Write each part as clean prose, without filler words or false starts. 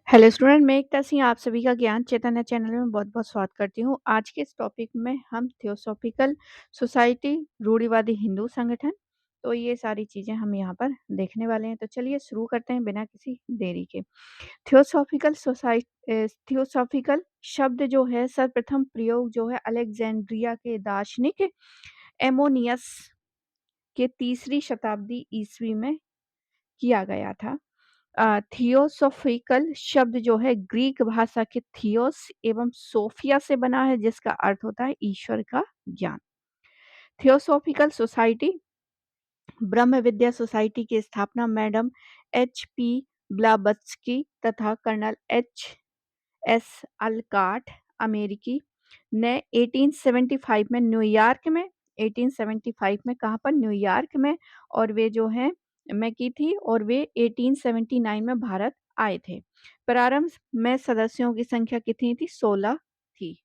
Hello student, मैं एकता सिंह आप सभी का ज्ञान चैतन्य चैनल में बहुत-बहुत स्वागत करती हूँ। आज के इस टॉपिक में हम थियोसॉफिकल सोसाइटी, रूढ़िवादी हिंदू संगठन, तो ये सारी चीज़ें हम यहाँ पर देखने वाले हैं। तो चलिए शुरू करते हैं बिना किसी देरी के। थियोसॉफिकल शब्द जो है सर्वप्रथम प्रयोग जो है अलेक्जेंड्रिया के दार्शनिक एमोनियस के तीसरी शताब्दी ईस्वी में किया गया था। थियोसॉफिकल शब्द जो है ग्रीक भाषा के थियोस एवं सोफिया से बना है जिसका अर्थ होता है ईश्वर का ज्ञान। थियोसॉफिकल सोसाइटी ब्रह्म विद्या सोसाइटी की स्थापना मैडम एच.पी. ब्लावत्स्की तथा कर्नल एच.एस. अलकाट अमेरिकी ने 1875 में न्यूयॉर्क में 1875 में कहाँ पर न्यूयॉर्क में और वे जो है में की थी और वे 1879 में भारत आए थे। प्रारंभ में सदस्यों की संख्या कितनी थी? 16 थी।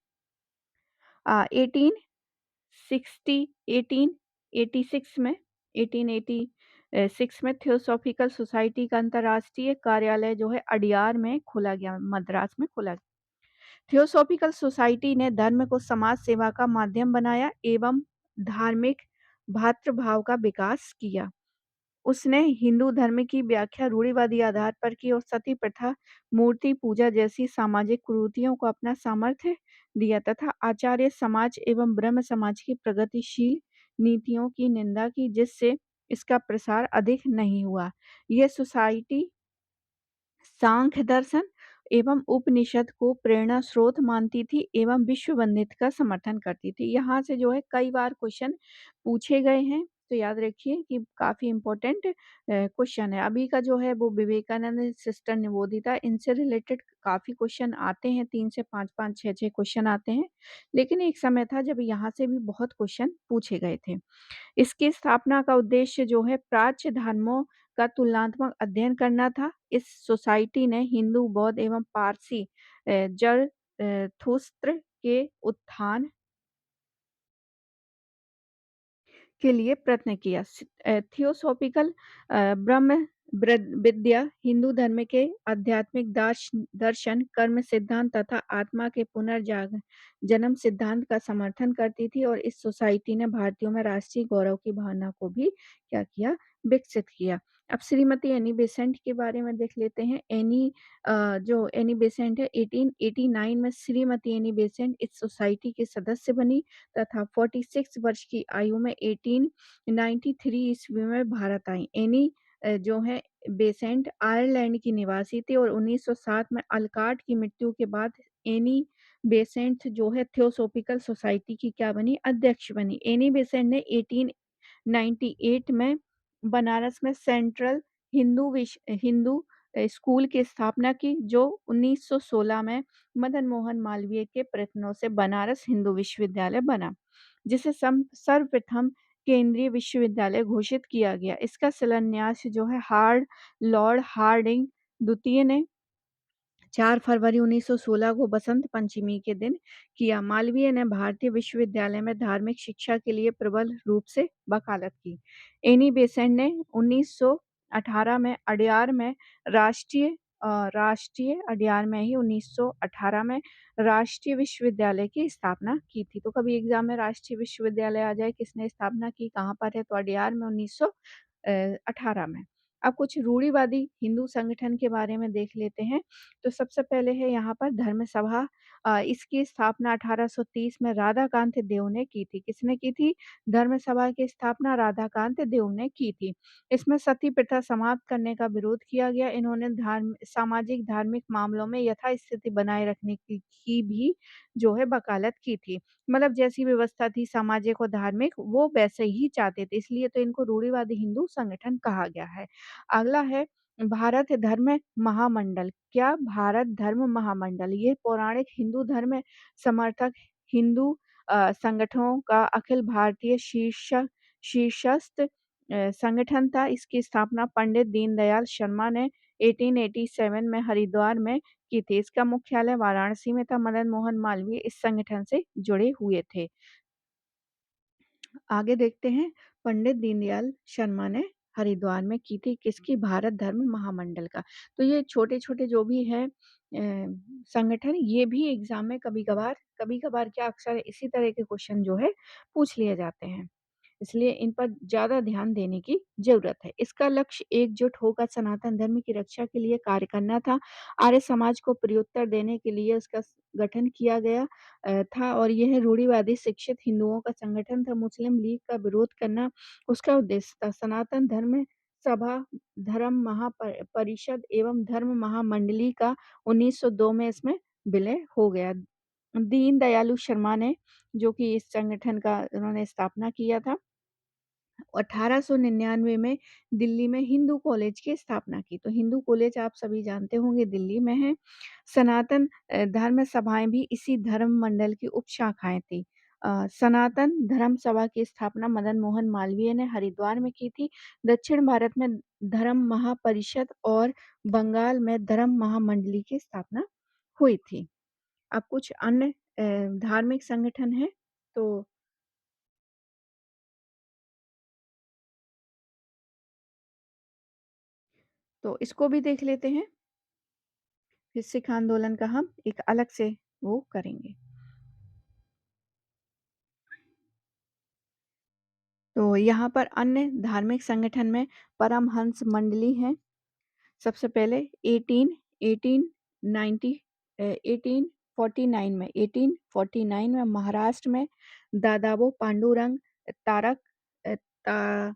1886 में 1886 में थियोसॉफिकल सोसाइटी का अंतर्राष्ट्रीय कार्यालय जो है अडियार में खोला गया, मद्रास में खोला गया। थियोसॉफिकल सोसाइटी ने धर्म को समाज सेवा का माध्यम बनाया एवं धार्मिक भ्रातृभाव का विकास किया। उसने हिंदू धर्म की व्याख्या रूढ़िवादी आधार पर की और सती प्रथा, मूर्ति पूजा जैसी सामाजिक कुरीतियों को अपना सामर्थ्य दिया तथा आचार्य समाज एवं ब्रह्म समाज की प्रगतिशील नीतियों की निंदा की जिससे इसका प्रसार अधिक नहीं हुआ। यह सोसाइटी सांख्य दर्शन एवं उपनिषद को प्रेरणा स्रोत मानती थी एवं विश्व वंदित का समर्थन करती थी। यहाँ से जो है कई बार क्वेश्चन पूछे गए हैं, तो याद रखिए कि काफ़ी इम्पोर्टेंट क्वेश्चन है। अभी का जो है वो विवेकानंद सिस्टर निवेदिता, इनसे रिलेटेड काफ़ी क्वेश्चन आते हैं, 3 से 5-5, 6-6 क्वेश्चन आते हैं। लेकिन एक समय था जब यहाँ से भी बहुत क्वेश्चन पूछे गए थे। इसकी स्थापना का उद्देश्य जो है प्राच्य धर्मों का तुलनात्मक अध्ययन करना था। इस सोसाइटी ने हिंदू, बौद्ध एवं पारसी जरथुस्त्र के उत्थान के लिए प्रयत्न किया। थियोसॉफिकल ब्रह्म विद्या हिंदू धर्म के आध्यात्मिक दर्शन, कर्म सिद्धांत तथा आत्मा के पुनर्जाग जन्म सिद्धांत का समर्थन करती थी और इस सोसाइटी ने भारतीयों में राष्ट्रीय गौरव की भावना को भी क्या किया? विकसित किया। अब श्रीमती एनी बेसेंट के बारे में देख लेते हैं। जो एनी बेसेंट है 1889 में श्रीमती एनी बेसेंट इस सोसाइटी की सदस्य बनी तथा 46 वर्ष की आयु में 1893 ईस्वी में भारत आई। एनी जो है बेसेंट आयरलैंड की निवासी थी और 1907 में अलकाट की मृत्यु के बाद एनी बेसेंट जो है थियोसॉफिकल सोसाइटी की क्या बनी? अध्यक्ष बनी। एनी बेसेंट ने 1898 में बनारस में सेंट्रल हिंदू स्कूल की स्थापना की जो 1916 में मदन मोहन मालवीय के प्रयत्नों से बनारस हिंदू विश्वविद्यालय बना, जिसे सर्वप्रथम केंद्रीय विश्वविद्यालय घोषित किया गया। इसका शिलान्यास जो है लॉर्ड हार्डिंग द्वितीय ने 4 फरवरी 1916 को बसंत पंचमी के दिन किया। मालवीय ने भारतीय विश्वविद्यालय में धार्मिक शिक्षा के लिए प्रबल रूप से वकालत की। एनी बेसेंट ने 1918 में अडयार में राष्ट्रीय अडयार में ही 1918 में राष्ट्रीय विश्वविद्यालय की स्थापना की थी। तो कभी एग्जाम में राष्ट्रीय विश्वविद्यालय आ जाए, किसने स्थापना की, कहाँ पर है? तो अडयार में 1918 में। अब कुछ रूढ़िवादी हिंदू संगठन के बारे में देख लेते हैं। तो सबसे पहले है यहाँ पर धर्म सभा। इसकी स्थापना 1830 में राधाकांत देव ने की थी। किसने की थी? धर्म सभा की स्थापना राधाकांत देव ने की थी। इसमें सती प्रथा समाप्त करने का विरोध किया गया। इन्होंने सामाजिक धार्मिक मामलों में यथास्थिति बनाए रखने की भी जो है वकालत की थी। मतलब जैसी व्यवस्था थी सामाजिक और धार्मिक वो वैसे ही चाहते थे, इसलिए तो इनको रूढ़िवादी हिंदू संगठन कहा गया है। अगला है भारत धर्म महामंडल। क्या? भारत धर्म महामंडल। ये पौराणिक हिंदू धर्म समर्थक हिंदू संगठनों का अखिल भारतीय शीर्षस्थ संगठन था। इसकी स्थापना पंडित दीनदयाल शर्मा ने 1887 में हरिद्वार में की थी। इसका मुख्यालय वाराणसी में था। मदन मोहन मालवीय इस संगठन से जुड़े हुए थे। आगे देखते हैं पंडित दीनदयाल शर्मा ने हरिद्वार में की थी किसकी? भारत धर्म महामंडल का। तो ये छोटे-छोटे जो भी हैं संगठन ये भी एग्ज़ाम में कभी-कभार क्या अक्सर इसी तरह के क्वेश्चन जो है पूछ लिए जाते हैं। इसलिए इन पर ज़्यादा ध्यान देने की ज़रूरत है। इसका लक्ष्य एकजुट होकर सनातन धर्म की रक्षा के लिए कार्य करना था। आर्य समाज को प्रत्युत्तर देने के लिए उसका गठन किया गया था और यह रूढ़िवादी शिक्षित हिंदुओं का संगठन था। मुस्लिम लीग का विरोध करना उसका उद्देश्य था। सनातन धर्म सभा, धर्म परिषद एवं धर्म महामंडली का 1902 में इसमें विलय हो गया। दीन दयालु शर्मा ने जो कि इस संगठन का उन्होंने स्थापना किया था। 1899 में दिल्ली में हिंदू कॉलेज की स्थापना की। तो हिंदू कॉलेज आप सभी जानते होंगे दिल्ली में है। सनातन धर्म सभाएँ भी इसी धर्म मंडल की उपशाखाएँ थी। सनातन धर्म सभा की स्थापना मदन मोहन मालवीय ने हरिद्वार में की थी। दक्षिण भारत में धर्म महापरिषद और बंगाल में धर्म महामंडली की स्थापना हुई थी। अब कुछ अन्य धार्मिक संगठन हैं, तो इसको भी देख लेते हैं। फिर सिख आंदोलन का हम एक अलग से वो करेंगे। तो यहाँ पर अन्य धार्मिक संगठन में परमहंस मंडली है। सबसे पहले 1890 1849 में महाराष्ट्र में दादाबो पांडुरंग तारक अ, ता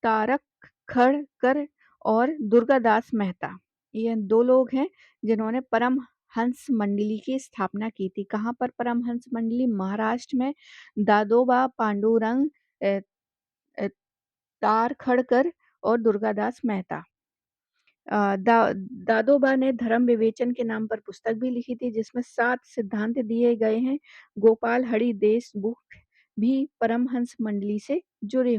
तारकखड़कर और दुर्गादास मेहता, ये 2 लोग हैं जिन्होंने परमहंस मंडली की स्थापना की थी। कहाँ पर परमहंस मंडली? महाराष्ट्र में दादोबा पांडुरंग अ अ, तारखड़कर और दुर्गादास मेहता। दादोबा ने धर्म विवेचन के नाम पर पुस्तक भी लिखी थी जिसमें 7 सिद्धांत दिए गए हैं। गोपाल हरि देशमुख भी परमहंस मंडली से जुड़े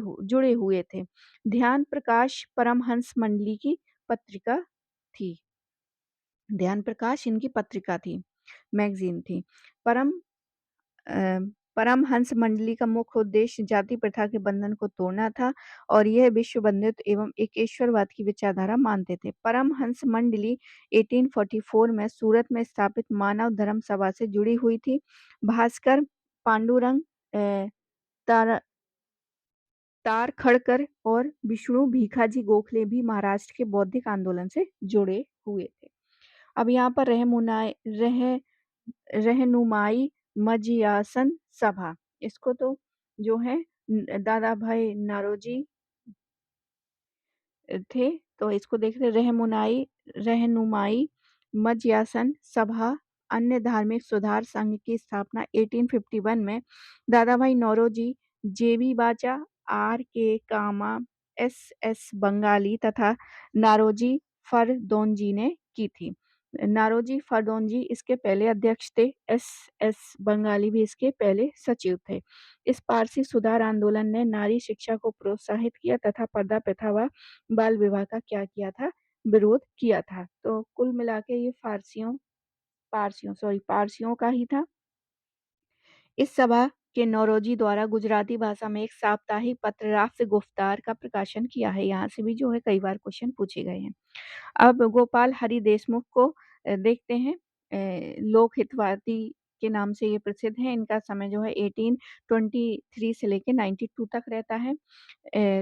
हुए थे। ध्यान प्रकाश परमहंस मंडली की पत्रिका थी। ध्यान प्रकाश इनकी पत्रिका थी, मैगज़ीन थी। परम अ, परमहंस मंडली का मुख्य उद्देश्य जाति प्रथा के बंधन को तोड़ना था और यह विश्व बंधुत्व एवं एकेश्वरवाद की विचारधारा मानते थे। परमहंस मंडली 1844 में सूरत में स्थापित मानव धर्म सभा से जुड़ी हुई थी। भास्कर पांडुरंग अ, तार तारखड़कर और विष्णु भीखाजी गोखले भी महाराष्ट्र के बौद्धिक आंदोलन से जुड़े हुए थे। अब यहाँ पर रहनुमाई मजियासन सभा, इसको तो जो है दादा भाई नारोजी थे, तो इसको देख रहे रहनुमाई मजयासन सभा अन्य धार्मिक सुधार संघ की स्थापना 1851 में दादा भाई नौरोजी, जेबी बाचा, आर के कामा, एस बंगाली तथा नारोजी फरदोंजी ने की थी। नारोजी फरदोंजी इसके पहले अध्यक्ष थे। एस बंगाली भी इसके पहले सचिव थे। इस पारसी सुधार आंदोलन ने नारी शिक्षा को प्रोत्साहित किया तथा पर्दा प्रथा व बाल विवाह का क्या किया था? विरोध किया था। तो कुल मिला के ये पारसियों का ही था। इस सभा के नौरोजी द्वारा गुजराती भाषा में एक साप्ताहिक पत्र राष्ट्र गुफ्तार का प्रकाशन किया है। यहाँ से भी जो है कई बार क्वेश्चन पूछे गए हैं। अब गोपाल हरि देशमुख को देखते हैं। लोक हितवादी के नाम से ये प्रसिद्ध हैं। इनका समय जो है 1823 से लेके 92 तक रहता है।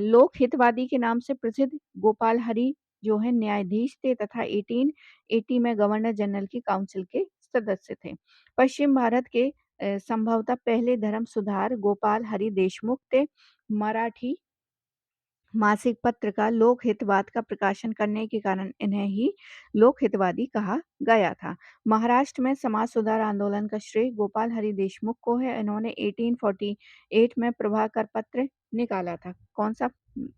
लोक हितवादी के नाम से प्रसिद्ध गोपाल हरि जो है न्यायाधीश थे तथा 1880 में गवर्नर जनरल की काउंसिल के सदस्य थे। पश्चिम भारत के संभवतः पहले धर्म सुधार गोपाल हरि देशमुख थे। मराठी मासिक पत्र का लोक हितवाद का प्रकाशन करने के कारण इन्हें ही लोक हितवादी कहा गया था। महाराष्ट्र में समाज सुधार आंदोलन का श्रेय गोपाल हरि देशमुख को है। इन्होंने 1848 में प्रभाकर पत्र निकाला था। कौन सा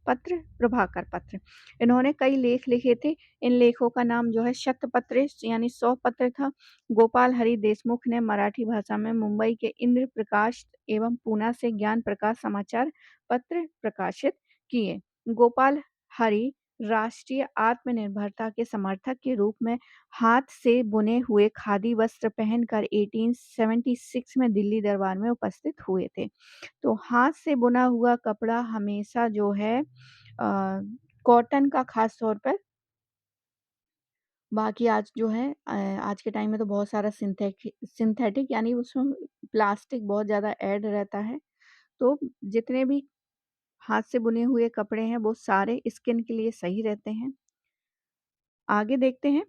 पत्र? प्रभाकर पत्र। इन्होंने कई लेख लिखे थे। इन लेखों का नाम जो है शतपत्र यानी 100 पत्र था। गोपाल हरि देशमुख ने मराठी भाषा में मुंबई के इंद्र प्रकाश एवं पूना से ज्ञान प्रकाश समाचार पत्र प्रकाशित किए। गोपाल हरि राष्ट्रीय आत्मनिर्भरता के समर्थक के रूप में हाथ से बुने हुए खादी वस्त्र पहनकर 1876 में दिल्ली दरबार में उपस्थित हुए थे। तो हाथ से बुना हुआ कपड़ा हमेशा जो है अ, कॉटन का ख़ास तौर पर। बाकी आज जो है आज के टाइम में तो बहुत सारा सिंथेटिक यानी उसमें प्लास्टिक बहुत ज़्यादा ऐड रहता है। तो जितने भी हाथ से बुने हुए कपड़े हैं वो सारे स्किन के लिए सही रहते हैं। आगे देखते हैं।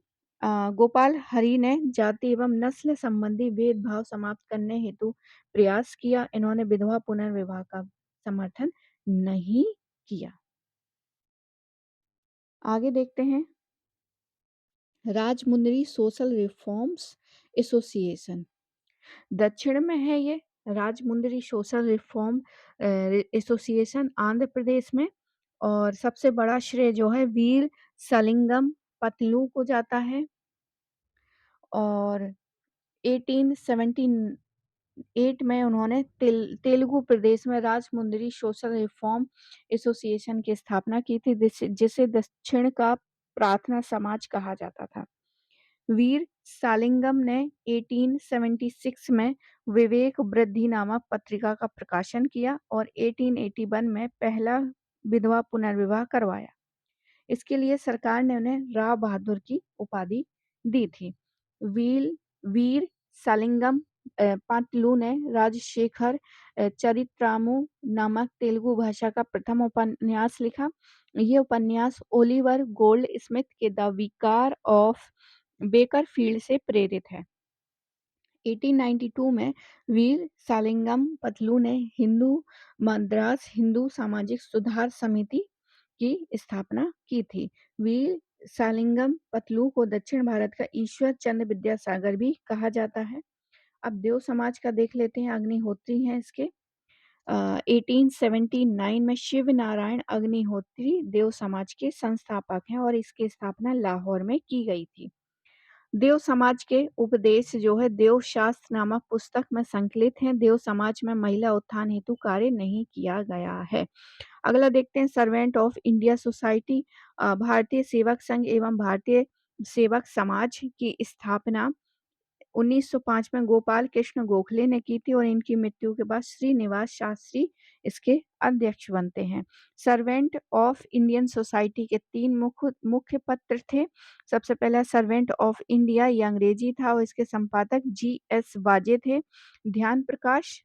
गोपाल हरि ने जाति एवं नस्ल संबंधी भेदभाव समाप्त करने हेतु प्रयास किया। इन्होंने विधवा पुनर्विवाह का समर्थन नहीं किया। आगे देखते हैं। राजमुंदरी सोशल रिफॉर्म्स एसोसिएशन दक्षिण में है ये। Rajahmundry social reform association Andhra Pradesh में। और सबसे बड़ा श्रेय जो है वीर सलिंगम पतलू को जाता है। और 1878 में उन्होंने तेलुगु प्रदेश में राजमुंदरी सोशल रिफॉर्म एसोसिएशन की स्थापना की थी, जिसे दक्षिण का प्रार्थना समाज कहा जाता था। वीर सालिंगम ने 1876 में विवेक वृद्धि नामक पत्रिका का प्रकाशन किया और 1881 में पहला विधवा पुनर्विवाह करवाया। इसके लिए सरकार ने उन्हें राव बहादुर की उपाधि दी थी। वील वीर सालिंगम पातलू ने राजशेखर चरित्रामू नामक तेलुगु भाषा का प्रथम उपन्यास लिखा। ये उपन्यास ओलिवर गोल्ड स्मिथ के द विकार ऑफ बेकरफील्ड से प्रेरित है। 1892 में वीर सालिंगम पतलू ने हिंदू मद्रास हिंदू सामाजिक सुधार समिति की स्थापना की थी। वीर सालिंगम पतलू को दक्षिण भारत का ईश्वर चंद्र विद्यासागर भी कहा जाता है। अब देव समाज का देख लेते हैं। अग्निहोत्री हैं इसके। 1879 में शिव नारायण अग्निहोत्री देव समाज के संस्थापक हैं और इसकी स्थापना लाहौर में की गई थी। देव समाज के उपदेश जो है देव शास्त्र नामक पुस्तक में संकलित हैं। देव समाज में महिला उत्थान हेतु कार्य नहीं किया गया है। अगला देखते हैं। सर्वेंट ऑफ इंडिया सोसाइटी भारतीय सेवक संघ एवं भारतीय सेवक समाज की स्थापना 1905 में गोपाल कृष्ण गोखले ने की थी और इनकी मृत्यु के बाद श्रीनिवास शास्त्री इसके अध्यक्ष बनते हैं। सर्वेंट ऑफ इंडियन सोसाइटी के 3 मुख्य पत्र थे। सबसे पहला सर्वेंट ऑफ इंडिया, ये अंग्रेजी था और इसके संपादक जी.एस. वाजे थे। ध्यान प्रकाश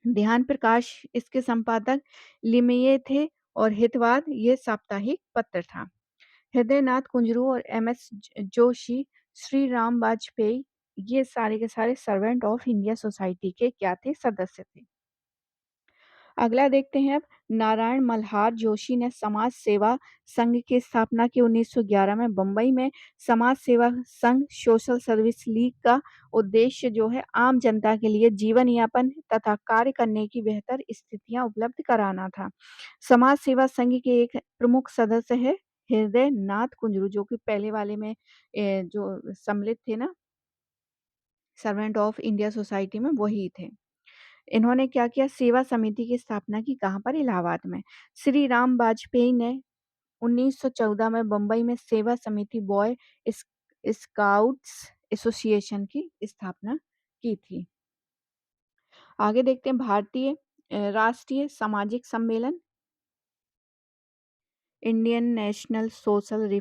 ध्यान प्रकाश इसके संपादक लिमये थे और हितवाद ये साप्ताहिक पत्र था। हृदयनाथ कुंजरू और एम.एस. जोशी, श्री राम वाजपेयी, ये सारे के सारे सर्वेंट ऑफ इंडिया सोसाइटी के क्या थे? सदस्य थे। अगला देखते हैं। अब नारायण मल्हार जोशी ने समाज सेवा संघ की स्थापना की 1911 में बम्बई में। समाज सेवा संघ सोशल सर्विस लीग का उद्देश्य जो है आम जनता के लिए जीवन यापन तथा कार्य करने की बेहतर स्थितियां उपलब्ध कराना था। समाज सेवा संघ के एक प्रमुख सदस्य है हृदय नाथ कुंजरू, जो कि पहले वाले में जो सम्मिलित थे ना सर्वेंट ऑफ इंडिया सोसाइटी में, वही थे। इन्होंने क्या किया? सेवा समिति की स्थापना की। कहाँ पर? इलाहाबाद में। श्री राम वाजपेयी ने 1914 में बम्बई में सेवा समिति बॉय स्काउट्स एसोसिएशन की स्थापना की थी। आगे देखते हैं। भारतीय राष्ट्रीय सामाजिक सम्मेलन इंडियन नेशनल सोशल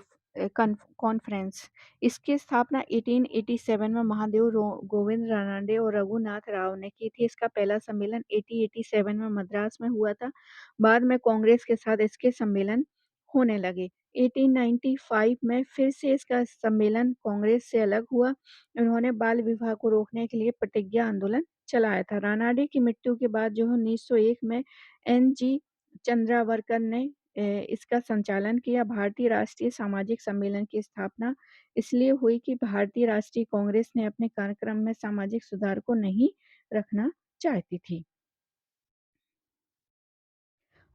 कॉन्फ्रेंस, इसकी स्थापना 1887 में महादेव गोविंद रानडे और रघुनाथ राव ने की थी। इसका पहला सम्मेलन 1887 में मद्रास में हुआ था। बाद में कांग्रेस के साथ इसके सम्मेलन होने लगे। 1895 में फिर से इसका सम्मेलन कांग्रेस से अलग हुआ। उन्होंने बाल विवाह को रोकने के लिए प्रतिज्ञा आंदोलन चलाया था। रानाडे की मृत्यु के बाद जो है 1901 में एन.जी. चंद्रावरकर ने इसका संचालन किया। भारतीय राष्ट्रीय सामाजिक सम्मेलन की स्थापना इसलिए हुई कि भारतीय राष्ट्रीय कांग्रेस ने अपने कार्यक्रम में सामाजिक सुधार को नहीं रखना चाहती थी।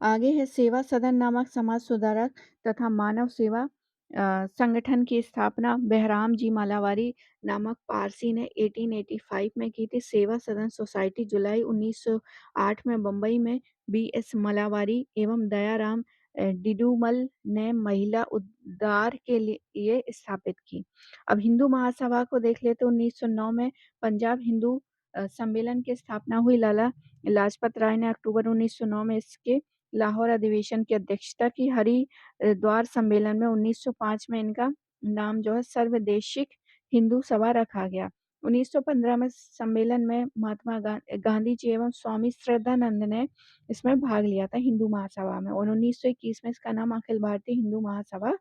आगे है सेवा सदन नामक समाज सुधारक तथा मानव सेवा संगठन की स्थापना बहराम जी मालावारी नामक पारसी ने 1885 में की थी। सेवा सदन सोसाइटी जुलाई 1908 में बम्बई में बी.एस. मलावारी एवं दयाराम डिडूमल ने महिला उद्धार के लिए स्थापित की। अब हिंदू महासभा को देख लेते 1909 में पंजाब हिंदू सम्मेलन की स्थापना हुई। लाला लाजपत राय ने अक्टूबर 1909 में इसके लाहौर अधिवेशन की अध्यक्षता की। हरिद्वार सम्मेलन में 1905 में इनका नाम जो है सर्वदेशिक हिंदू सभा रखा गया। 1915 में सम्मेलन में महात्मा गांधी जी एवं स्वामी श्रद्धानंद ने इसमें भाग लिया था हिंदू महासभा में, और 1921 में इसका नाम अखिल भारतीय हिंदू महासभा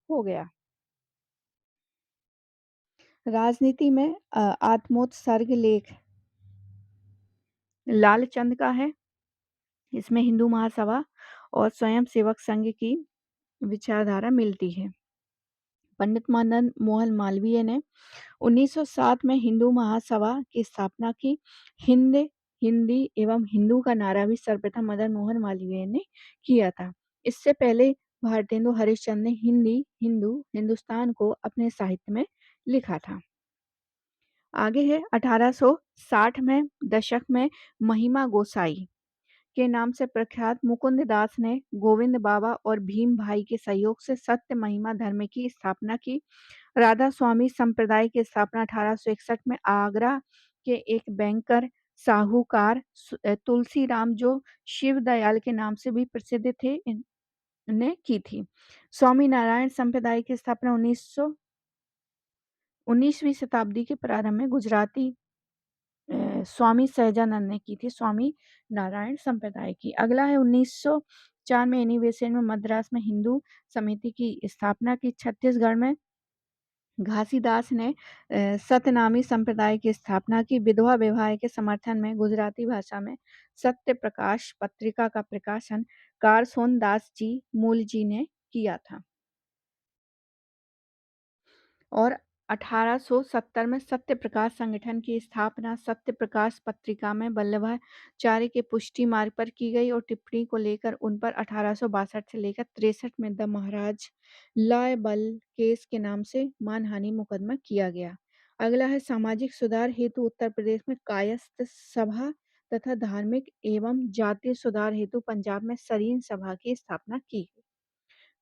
हो गया। राजनीति में आत्मोत्सर्ग लेख लालचंद का है। इसमें हिंदू महासभा और स्वयं सेवक संघ की विचारधारा मिलती है। पंडित मदन मोहन मालवीय ने 1907 में हिंदू महासभा की स्थापना की। हिंदी एवं हिंदू का नारा भी सर्वप्रथम मदन मोहन मालवीय ने किया था। इससे पहले भारतेंदु हरिश्चंद्र ने हिंदुस्तान को अपने साहित्य में लिखा था। आगे है 1860 में दशक में महिमा गोसाई के नाम से प्रख्यात मुकुंद दास ने गोविंद बाबा और भीम भाई के सहयोग से सत्य महिमा धर्म की स्थापना की। राधा स्वामी संप्रदाय की स्थापना 1861 में आगरा के एक बैंकर साहूकार तुलसीराम जो शिव दयाल के नाम से भी प्रसिद्ध थे ने की थी। स्वामी नारायण संप्रदाय की स्थापना 19वीं शताब्दी के प्रारंभ में गुजराती स्वामी सहजानंद ने की थी, स्वामी नारायण संप्रदाय की। अगला है 1904 में एनी बेसेंट में मद्रास में हिंदू समिति की स्थापना की। छत्तीसगढ़ में घासीदास ने सतनामी संप्रदाय की स्थापना की। विधवा विवाह के समर्थन में गुजराती भाषा में सत्य प्रकाश पत्रिका का प्रकाशन कारसोन दास जी मूल जी ने किया था। और 1870 में सत्य प्रकाश संगठन की स्थापना सत्य प्रकाश पत्रिका में वल्लभाचार्य के पुष्टि मार्ग पर की गई और टिप्पणी को लेकर उन पर 1862 से लेकर 63 में द महाराज लायबल केस के नाम से मानहानि मुकदमा किया गया। अगला है सामाजिक सुधार हेतु उत्तर प्रदेश में कायस्थ सभा तथा धार्मिक एवं जातीय सुधार हेतु पंजाब में सरीन सभा की स्थापना की।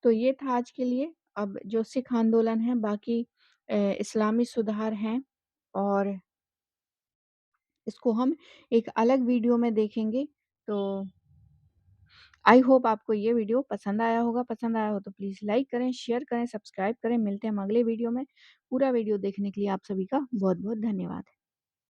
तो ये था आज के लिए। अब जो सिख आंदोलन है, बाकी इस्लामी सुधार हैं, और इसको हम एक अलग वीडियो में देखेंगे। तो आई होप आपको ये वीडियो पसंद आया होगा। पसंद आया हो तो प्लीज़ लाइक करें, शेयर करें, सब्सक्राइब करें। मिलते हैं हम अगले वीडियो में। पूरा वीडियो देखने के लिए आप सभी का बहुत बहुत धन्यवाद।